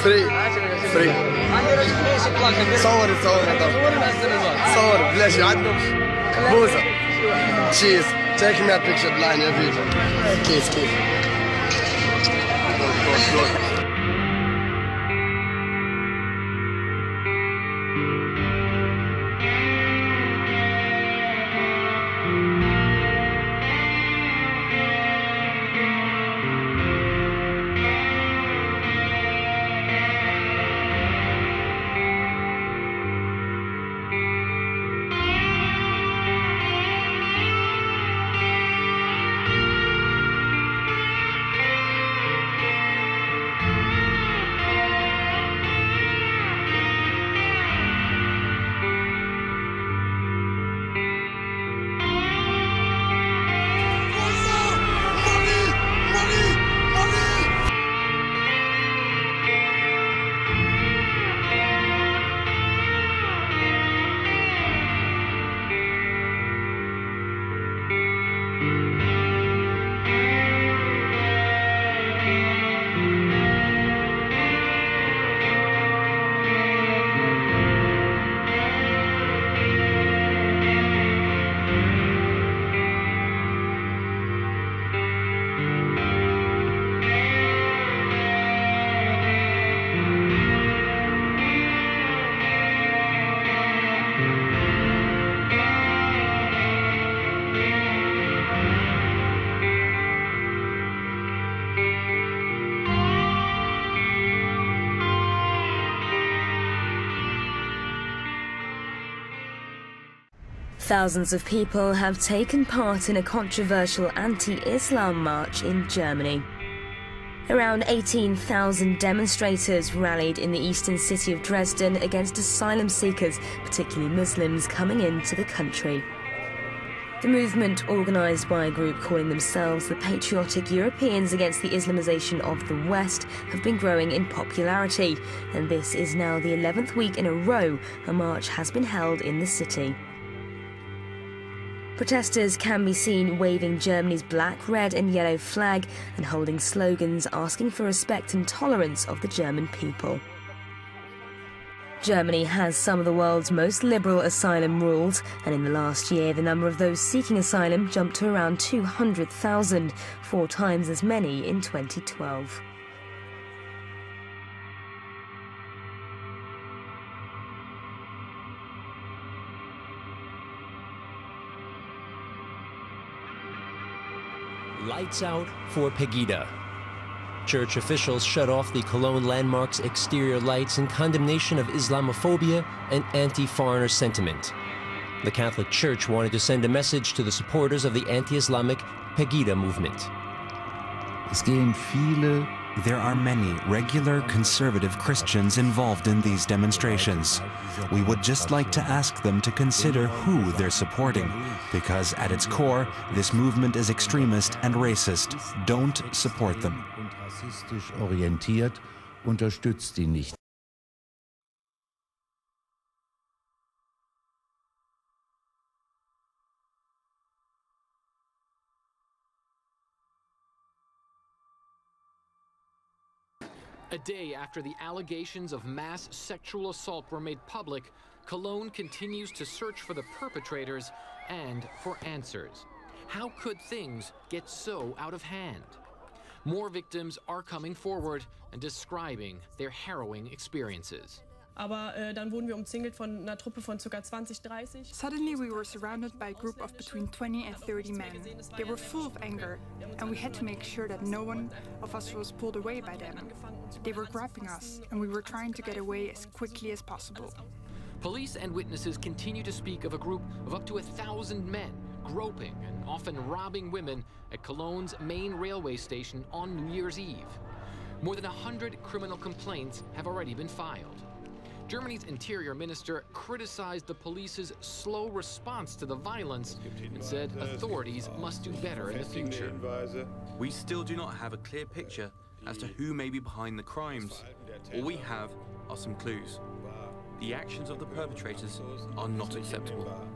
فري صور بلاش عندهم بوسه تشيز take me a picture blind يا فيديو كيف Thousands of people have taken part in a controversial anti-Islam march in Germany. Around 18,000 demonstrators rallied in the eastern city of Dresden against asylum seekers, particularly Muslims, coming into the country. The movement, organised by a group calling themselves the Patriotic Europeans Against the Islamization of the West, have been growing in popularity, and this is now the 11th week in a row a march has been held in the city. Protesters can be seen waving Germany's black, red and yellow flag and holding slogans asking for respect and tolerance of the German people. Germany has some of the world's most liberal asylum rules, and in the last year the number of those seeking asylum jumped to around 200,000, 4 times as many in 2012. Lights out for Pegida. Church officials shut off the Cologne landmark's exterior lights in condemnation of Islamophobia and anti-foreigner sentiment. The Catholic Church wanted to send a message to the supporters of the anti-Islamic Pegida movement. There are many regular conservative Christians involved in these demonstrations. We would just like to ask them to consider who they're supporting, because at its core, this movement is extremist and racist. Don't support them. Unterstützt ihn nicht. A day after the allegations of mass sexual assault were made public, Cologne continues to search for the perpetrators and for answers. How could things get so out of hand? More victims are coming forward and describing their harrowing experiences. Aber dann wurden wir umzingelt von einer Truppe von ca. 20, 30. Suddenly we were surrounded by a group of between 20 and 30 men. They were full of anger, and we had to make sure that no one of us was pulled away by them. They were grabbing us, and we were trying to get away as quickly as possible. Police and witnesses continue to speak of a group of up to 1,000 men groping and often robbing women at Cologne's main railway station on New Year's Eve. More than 100 criminal complaints have already been filed. Germany's interior minister criticized the police's slow response to the violence and said authorities must do better in the future. We still do not have a clear picture as to who may be behind the crimes. All we have are some clues. The actions of the perpetrators are not acceptable.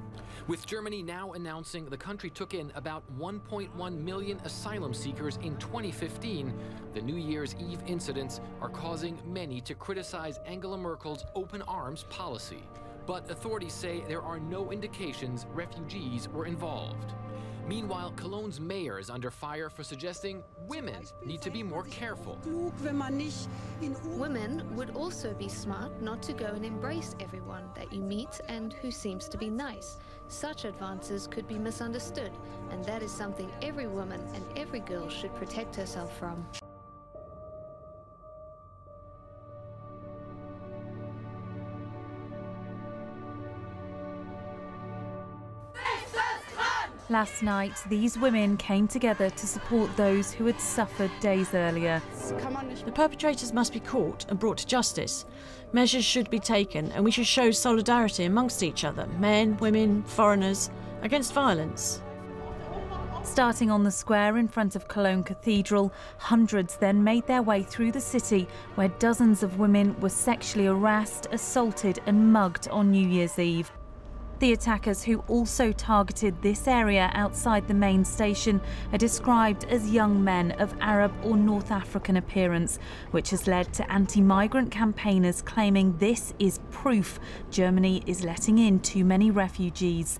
With Germany now announcing the country took in about 1.1 million asylum seekers in 2015, the New Year's Eve incidents are causing many to criticize Angela Merkel's open arms policy. But authorities say there are no indications refugees were involved. Meanwhile, Cologne's mayor is under fire for suggesting women need to be more careful. Women would also be smart not to go and embrace everyone that you meet and who seems to be nice. Such advances could be misunderstood, and that is something every woman and every girl should protect herself from. Last night, these women came together to support those who had suffered days earlier. The perpetrators must be caught and brought to justice. Measures should be taken, and we should show solidarity amongst each other, men, women, foreigners, against violence. Starting on the square in front of Cologne Cathedral, hundreds then made their way through the city, where dozens of women were sexually harassed, assaulted and mugged on New Year's Eve. The attackers, who also targeted this area outside the main station, are described as young men of Arab or North African appearance, which has led to anti-migrant campaigners claiming this is proof Germany is letting in too many refugees.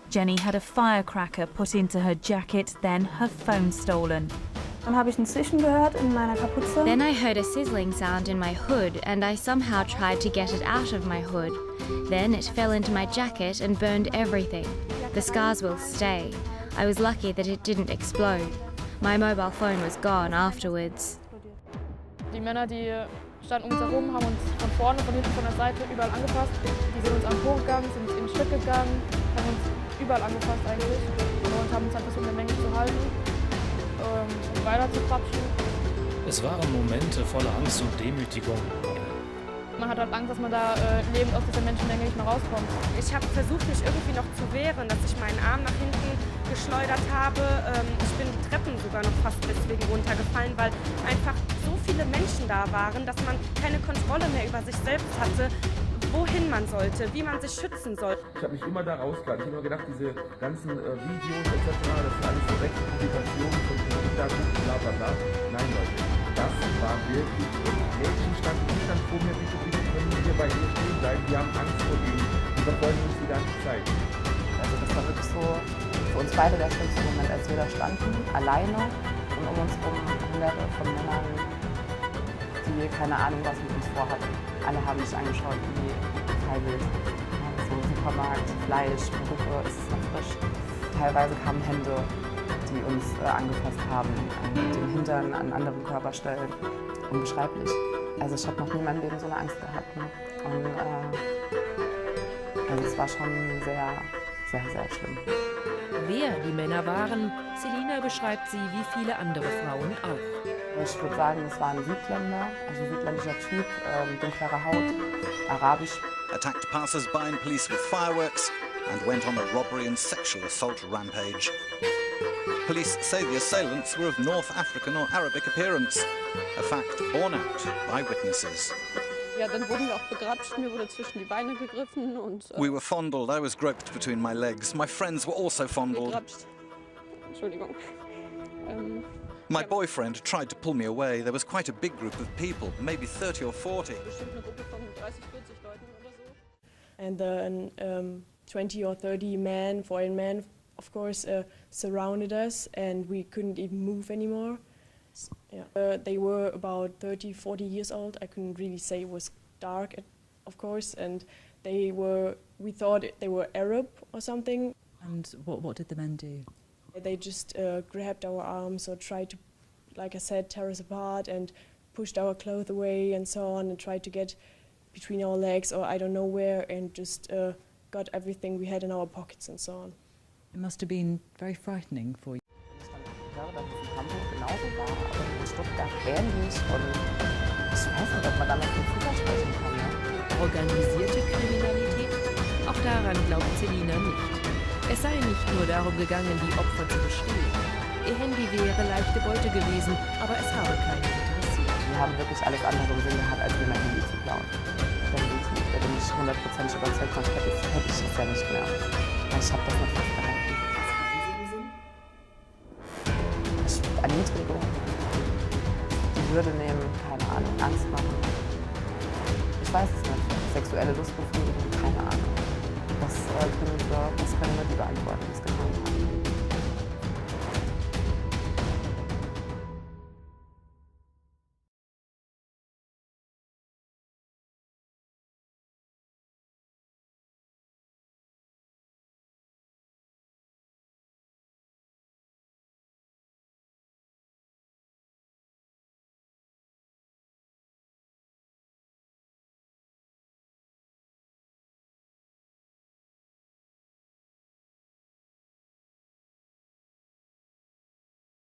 Jenny had a firecracker put into her jacket, then her phone stolen. Then I heard a sizzling sound in my hood, and I somehow tried to get it out of my hood. Then it fell into my jacket and burned everything. The scars will stay. I was lucky that it didn't explode. My mobile phone was gone afterwards. Die Männer, die standen um uns herum, haben uns von vorne, von hinten, von der Seite überall angefasst. Die sind uns am Po gegangen, sind in Stück gegangen, haben uns überall angefasst eigentlich und haben uns halt versucht, in der Menge zu halten. Weiter zu quatschen. Es waren Momente voller Angst und Demütigung. Man hat halt Angst, dass man da lebend aus dieser Menschenmenge nicht mehr rauskommt. Ich habe versucht, mich irgendwie noch zu wehren, dass ich meinen Arm nach hinten geschleudert habe. Ich bin die Treppen sogar noch fast deswegen runtergefallen, weil einfach so viele Menschen da waren, dass man keine Kontrolle mehr über sich selbst hatte, wohin man sollte, wie man sich schützen soll. Ich habe mich immer da rausgehalten. Ich habe immer gedacht, diese ganzen Videos etc., das sind alles direkte Publikationen von Hintergrund, bla bla bla. Nein, Leute, das war wirklich, Mädchen standen vor mir, bitte können wir bei ihr stehen bleiben, wir haben Angst vor ihnen, die verfolgen uns die ganze Zeit. Also das war wirklich so für uns beide der schlimmste Moment, als wir da standen, alleine und um uns herum hunderte von Männern, die keine Ahnung, was mit uns vorhatten. Alle haben mich angeschaut wie freiwillig. So Supermarkt, Fleisch, Gruppe, es ist noch frisch. Teilweise kamen Hände, die uns angefasst haben, an den Hintern, an anderen Körperstellen. Unbeschreiblich. Also ich habe noch nie in meinem Leben so eine Angst gehabt. Ne? Und also es war schon sehr, sehr, sehr schlimm. Wer die Männer waren, Selina beschreibt sie wie viele andere Frauen auch. Ich würde sagen, es war ein Südländer, also südländischer Typ, dunklere Haut, arabisch. Attacked passers-by and police with fireworks and went on a robbery and sexual assault rampage. Police say the assailants were of North African or Arabic appearance, a fact borne out by witnesses. Ja, dann wurden wir auch begrapscht, mir wurde zwischen die Beine gegriffen und... We were fondled, I was groped between my legs. My friends were also fondled. Entschuldigung. My boyfriend tried to pull me away. There was quite a big group of people, maybe 30 or 40. And then 20 or 30 men, foreign men, of course, surrounded us, and we couldn't even move anymore. Yeah. They were about 30, 40 years old. I couldn't really say. It was dark, of course, and we thought they were Arab or something. And what did the men do? They just grabbed our arms or tried to, like I said, tear us apart and pushed our clothes away and so on, and tried to get between our legs or I don't know where, and just got everything we had in our pockets and so on. It must have been very frightening for you. glaube, dass es in Hamburg genauso war, aber in Stuttgart ähnlich. Und ich weiß nicht, ob man damit von Fußball sprechen kann. Ne? Organisierte Kriminalität? Auch daran glaubt Selina nicht. Es sei nicht nur darum gegangen, die Opfer zu bestehlen. Ihr Handy wäre leichte Beute gewesen, aber es habe keinen interessiert. Die haben wirklich alles andere im Sinn gehabt, als mir mein Handy zu klauen. Da bin ich 100% überzeugt, sonst hätte ich es ja nicht mehr. Ich habe das nicht festgehalten. Erniedrigung, die Würde nehmen, keine Ahnung, Angst machen. Ich weiß es nicht. Sexuelle Lustbefriedigung, keine Ahnung. Das können nur die beantworten.